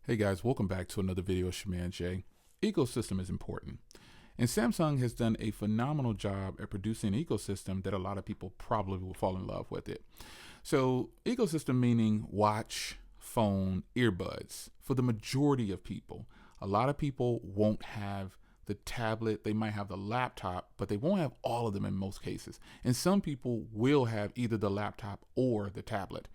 Hey guys, welcome back to another video of Shaman J. Ecosystem is important. And Samsung has done a phenomenal job at producing an ecosystem that a lot of people probably will fall in love with it. So ecosystem meaning watch, phone, earbuds. For the majority of people, a lot of people won't have the tablet, they might have the laptop, but they won't have all of them in most cases. And some people will have either the laptop or the tablet.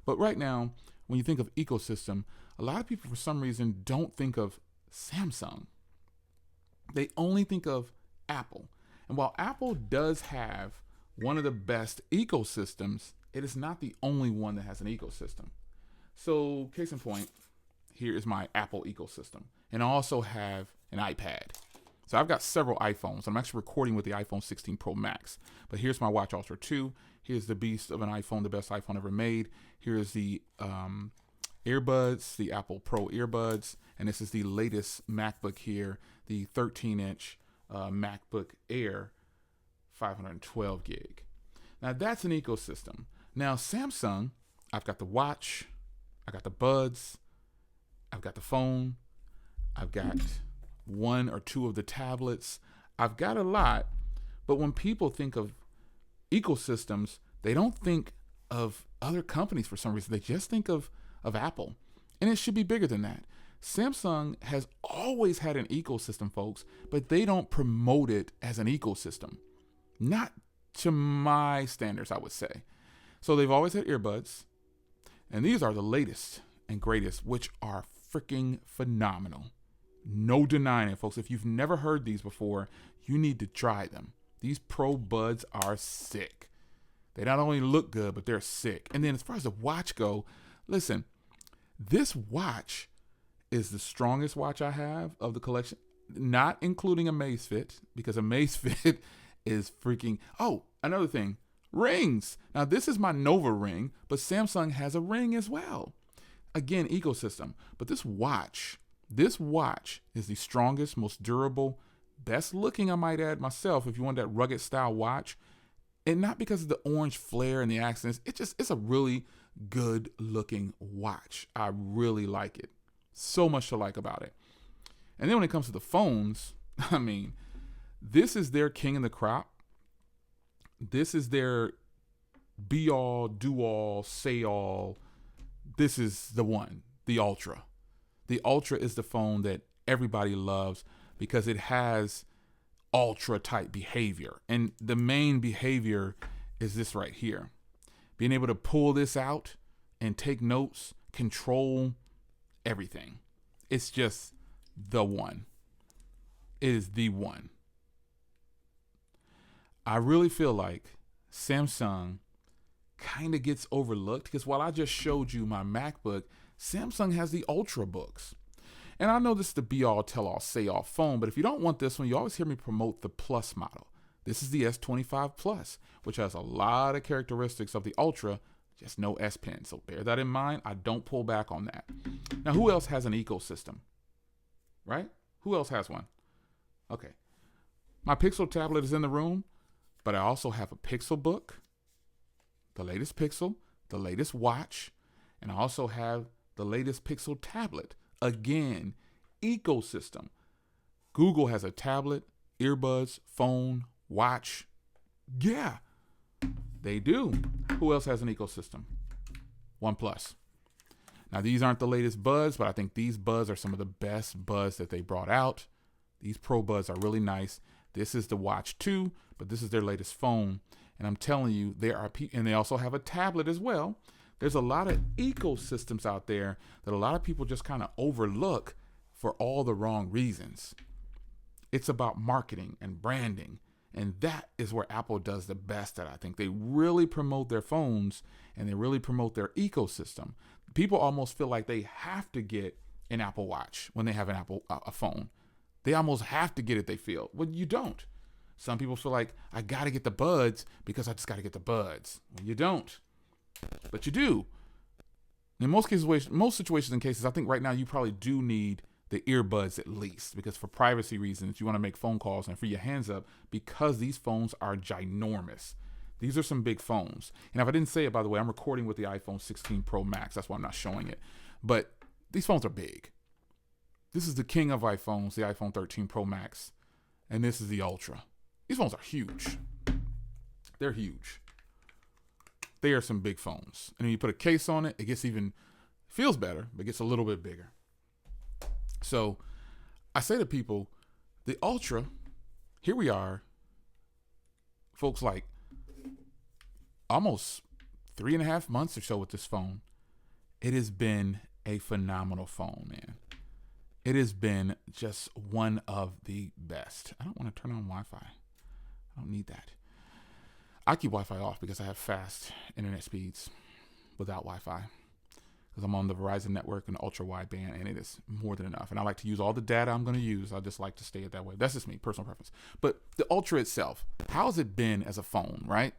But right now, when you think of ecosystem, a lot of people for some reason don't think of Samsung. They only think of Apple. And while Apple does have one of the best ecosystems, it is not the only one that has an ecosystem. So, case in point, here is my Apple ecosystem. And I also have an iPad. So I've got several iPhones. I'm actually recording with the iPhone 16 Pro Max. But here's my Watch Ultra 2. Here's the beast of an iPhone, the best iPhone ever made. Here's the earbuds, the Apple Pro earbuds. And this is the latest MacBook here, the 13-inch MacBook Air 512 gig. Now that's an ecosystem. Now Samsung, I've got the watch, I got the buds, I've got the phone, I've got one or two of the tablets. I've got a lot, but when people think of ecosystems, they don't think of other companies for some reason. They just think of Apple, and it should be bigger than that. Samsung has always had an ecosystem, folks, but they don't promote it as an ecosystem. Not to my standards, I would say. So they've always had earbuds, and these are the latest and greatest, which are freaking phenomenal. No denying it, folks. If you've never heard these before, you need to try them. These Pro Buds are sick. They not only look good, but they're sick. And then as far as the watch go, listen, this watch is the strongest watch I have of the collection, not including a Amazfit, because a Amazfit is freaking... Oh, another thing, rings. Now, this is my Nova ring, but Samsung has a ring as well. Again, ecosystem. But this watch is the strongest, most durable, best looking, I might add myself, if you want that rugged style watch. And not because of the orange flare and the accents. It's a really good looking watch. I really like it. So much to like about it. And then when it comes to the phones, I mean, this is their king of the crop. This is their be all, do all, say all. This is the one, the Ultra. The Ultra is the phone that everybody loves because it has ultra type behavior. And the main behavior is this right here. Being able to pull this out and take notes, control everything. It's just the one. It is the one. I really feel like Samsung kind of gets overlooked because while I just showed you my MacBook, Samsung has the Ultra books. And I know this is the be-all, tell-all, say-all phone, but if you don't want this one, you always hear me promote the Plus model. This is the S25 Plus, which has a lot of characteristics of the Ultra, just no S Pen. So bear that in mind. I don't pull back on that. Now, who else has an ecosystem? Right? Who else has one? Okay. My Pixel tablet is in the room, but I also have a Pixel book, the latest Pixel, the latest watch, and I also have the latest Pixel tablet. Again, ecosystem. Google has a tablet, earbuds, phone, watch. Yeah, they do. Who else has an ecosystem? OnePlus. Now, these aren't the latest buds, but I think these buds are some of the best buds that they brought out. These Pro Buds are really nice. This is the Watch 2, but this is their latest phone. And I'm telling you, there are people, and they also have a tablet as well. There's a lot of ecosystems out there that a lot of people just kind of overlook for all the wrong reasons. It's about marketing and branding. And that is where Apple does the best at. I think they really promote their phones and they really promote their ecosystem. People almost feel like they have to get an Apple Watch when they have a phone. They almost have to get it, they feel. Well, you don't. Some people feel like, I got to get the buds because I just got to get the buds. Well, you don't. But you do. In most cases, most situations and cases, I think right now you probably do need the earbuds at least, because for privacy reasons, you want to make phone calls and free your hands up because these phones are ginormous. These are some big phones. And if I didn't say it, by the way, I'm recording with the iPhone 16 Pro Max. That's why I'm not showing it. But these phones are big. This is the king of iPhones, the iPhone 13 Pro Max. And this is the Ultra. These phones are huge. They're huge. They are some big phones. And when you put a case on it, it gets even, feels better, but it gets a little bit bigger. So I say to people, the Ultra, here we are, folks, like almost 3.5 months or so with this phone. It has been a phenomenal phone, man. It has been just one of the best. I don't want to turn on Wi-Fi. I don't need that. I keep Wi-Fi off because I have fast internet speeds without Wi-Fi, because I'm on the Verizon network and ultra wideband, and it is more than enough. And I like to use all the data I'm going to use. I just like to stay it that way. That's just me, personal preference. But the Ultra itself, how's it been as a phone, right?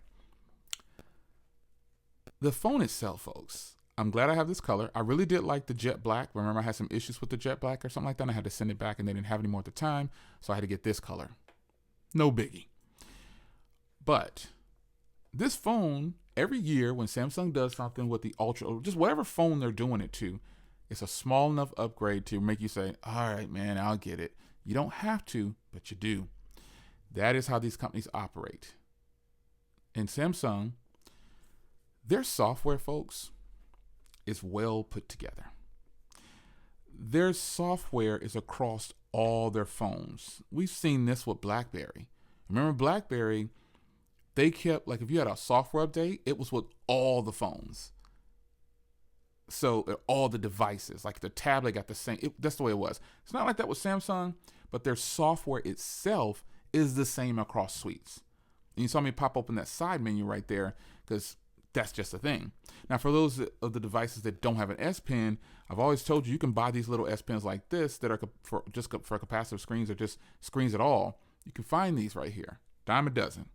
The phone itself, folks, I'm glad I have this color. I really did like the jet black. Remember, I had some issues with the jet black or something like that, and I had to send it back, and they didn't have any more at the time, so I had to get this color. No biggie. But this phone, every year when Samsung does something with the Ultra, or just whatever phone they're doing it to, it's a small enough upgrade to make you say, all right, man, I'll get it. You don't have to, but you do. That is how these companies operate. And Samsung, their software, folks, is well put together. Their software is across all their phones. We've seen this with BlackBerry. Remember BlackBerry, they kept, like, if you had a software update, it was with all the phones. So all the devices, like the tablet got the same, that's the way it was. It's not like that with Samsung, but their software itself is the same across suites. And you saw me pop open that side menu right there because that's just a thing. Now, for those of the devices that don't have an S Pen, I've always told you, you can buy these little S Pens like this that are for capacitive screens or just screens at all. You can find these right here, dime a dozen.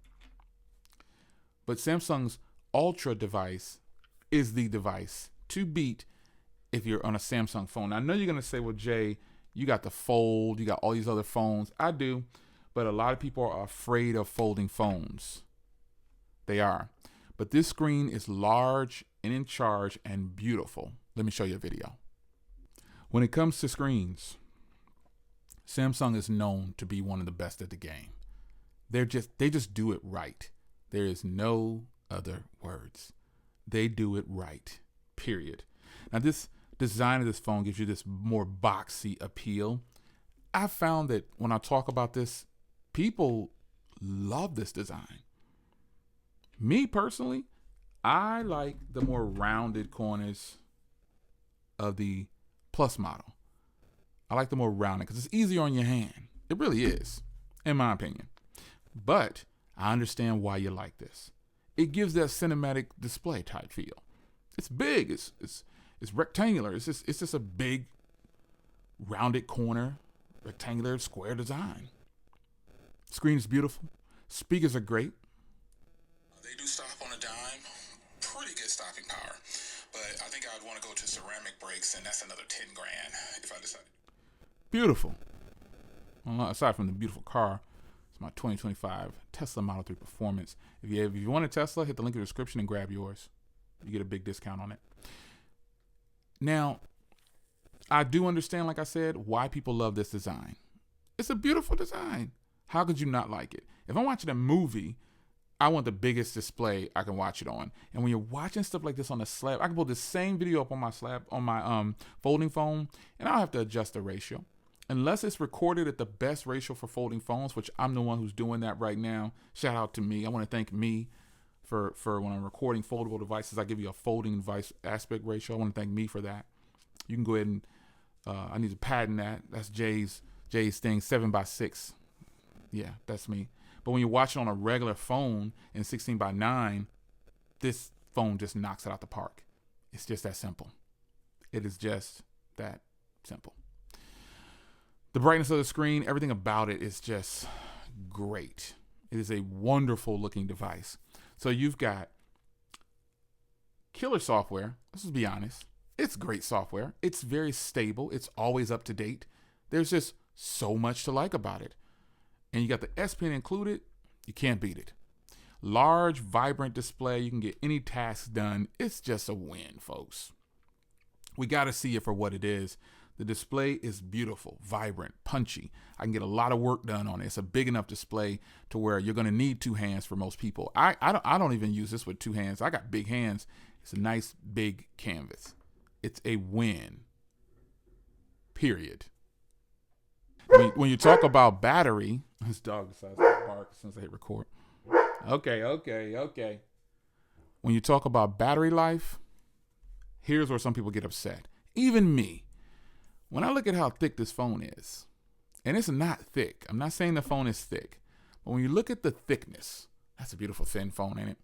But Samsung's Ultra device is the device to beat if you're on a Samsung phone. Now, I know you're going to say, well, Jay, you got the Fold, you got all these other phones. I do, but a lot of people are afraid of folding phones. They are. But this screen is large and in charge and beautiful. Let me show you a video. When it comes to screens, Samsung is known to be one of the best at the game. They just do it right. There is no other words. They do it right, period. Now, this design of this phone gives you this more boxy appeal. I found that when I talk about this, people love this design. Me personally, I like the more rounded corners of the Plus model. I like the more rounded because it's easier on your hand. It really is, in my opinion. But I understand why you like this. It gives that cinematic display type feel. It's big. It's rectangular. It's just a big, rounded corner, rectangular, square design. Screen is beautiful. Speakers are great. They do stop on a dime. Pretty good stopping power. But I think I'd want to go to ceramic brakes, and that's another 10 grand if I decide. Beautiful. Well, aside from the beautiful car, it's my 2025 Tesla Model 3 Performance. If you want a Tesla, hit the link in the description and grab yours. You get a big discount on it. Now, I do understand, like I said, why people love this design. It's a beautiful design. How could you not like it? If I'm watching a movie, I want the biggest display I can watch it on. And when you're watching stuff like this on a slab, I can pull the same video up on my folding phone, and I'll have to adjust the ratio. Unless it's recorded at the best ratio for folding phones, which I'm the one who's doing that right now. Shout out to me. I want to thank me for when I'm recording foldable devices. I give you a folding device aspect ratio. I want to thank me for that. You can go ahead and I need to patent that. That's Jay's thing, 7:6. Yeah, that's me. But when you're watching on a regular phone in 16:9, this phone just knocks it out the park. It's just that simple. It is just that simple. The brightness of the screen, everything about it is just great. It is a wonderful looking device. So you've got killer software. Let's just be honest. It's great software. It's very stable. It's always up to date. There's just so much to like about it. And you got the S Pen included. You can't beat it. Large, vibrant display. You can get any task done. It's just a win, folks. We got to see it for what it is. The display is beautiful, vibrant, punchy. I can get a lot of work done on it. It's a big enough display to where you're going to need 2 hands for most people. I don't even use this with 2 hands. I got big hands. It's a nice big canvas. It's a win. Period. When you talk about battery, this dog decides to bark as soon as I hit record. Okay. When you talk about battery life, here's where some people get upset. Even me. When I look at how thick this phone is, and it's not thick. I'm not saying the phone is thick. But when you look at the thickness, that's a beautiful thin phone, ain't it?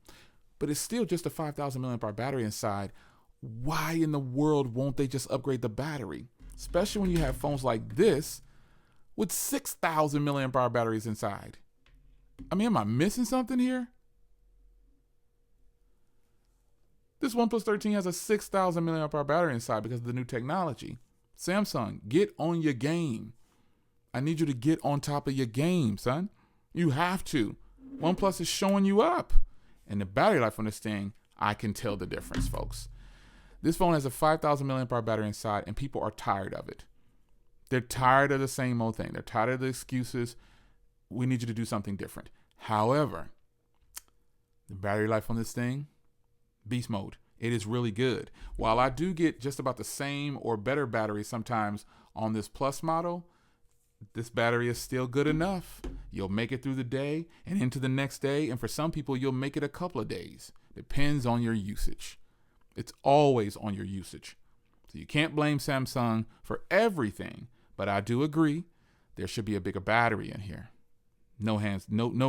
But it's still just a 5,000 milliamp hour battery inside. Why in the world won't they just upgrade the battery? Especially when you have phones like this with 6,000 milliamp hour batteries inside. I mean, am I missing something here? This OnePlus 13 has a 6,000 milliamp hour battery inside because of the new technology. Samsung, get on your game. I need you to get on top of your game, son. You have to. OnePlus is showing you up. And the battery life on this thing, I can tell the difference, folks. This phone has a 5,000 milliamp hour battery inside, and people are tired of it. They're tired of the same old thing. They're tired of the excuses. We need you to do something different. However, the battery life on this thing, beast mode. It is really good. While I do get just about the same or better battery sometimes on this Plus model, this battery is still good enough. You'll make it through the day and into the next day. And for some people, you'll make it a couple of days. Depends on your usage. It's always on your usage. So you can't blame Samsung for everything. But I do agree there should be a bigger battery in here. No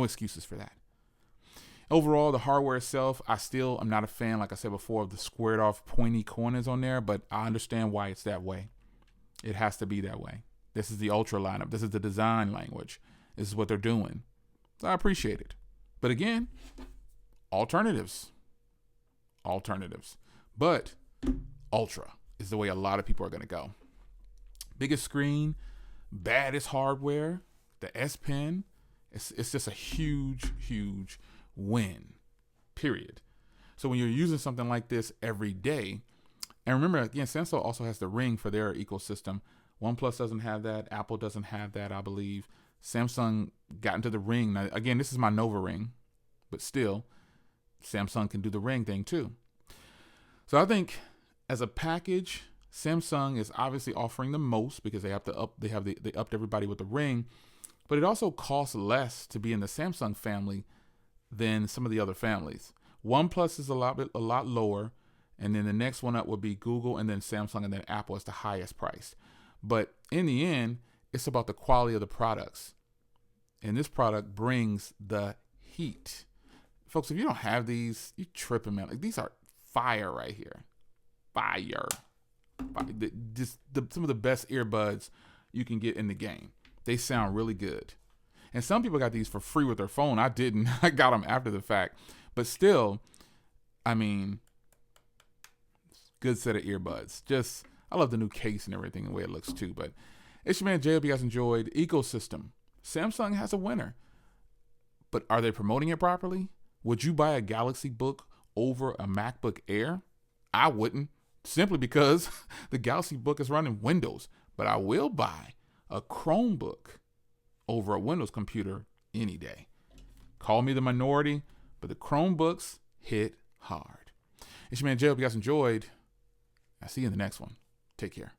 excuses for that. Overall, the hardware itself, I'm not a fan, like I said before, of the squared off pointy corners on there, but I understand why it's that way. It has to be that way. This is the Ultra lineup. This is the design language. This is what they're doing. So I appreciate it. But again, alternatives. But Ultra is the way a lot of people are going to go. Biggest screen, baddest hardware, the S Pen. It's just a huge win, period. So when you're using something like this every day, and remember, again, Samsung also has the Ring for their ecosystem. OnePlus doesn't have that. Apple doesn't have that, I believe. Samsung got into the Ring. Now, again, this is my Nova Ring, but still, Samsung can do the Ring thing too. So I think as a package, Samsung is obviously offering the most because they upped everybody with the Ring, but it also costs less to be in the Samsung family than some of the other families. OnePlus is a lot lower, and then the next one up would be Google, and then Samsung, and then Apple is the highest priced. But in the end, it's about the quality of the products. And this product brings the heat. Folks, if you don't have these, you're tripping, man. Like, these are fire right here. Fire. Some of the best earbuds you can get in the game. They sound really good. And some people got these for free with their phone. I didn't. I got them after the fact. But still, I mean, good set of earbuds. I love the new case and everything, the way it looks too. But it's your man Jay. Hope you guys enjoyed. Ecosystem. Samsung has a winner. But are they promoting it properly? Would you buy a Galaxy Book over a MacBook Air? I wouldn't. Simply because the Galaxy Book is running Windows. But I will buy a Chromebook over a Windows computer any day. Call me the minority, but the Chromebooks hit hard. It's your man Jay. Hope you guys enjoyed. I'll see you in the next one. Take care.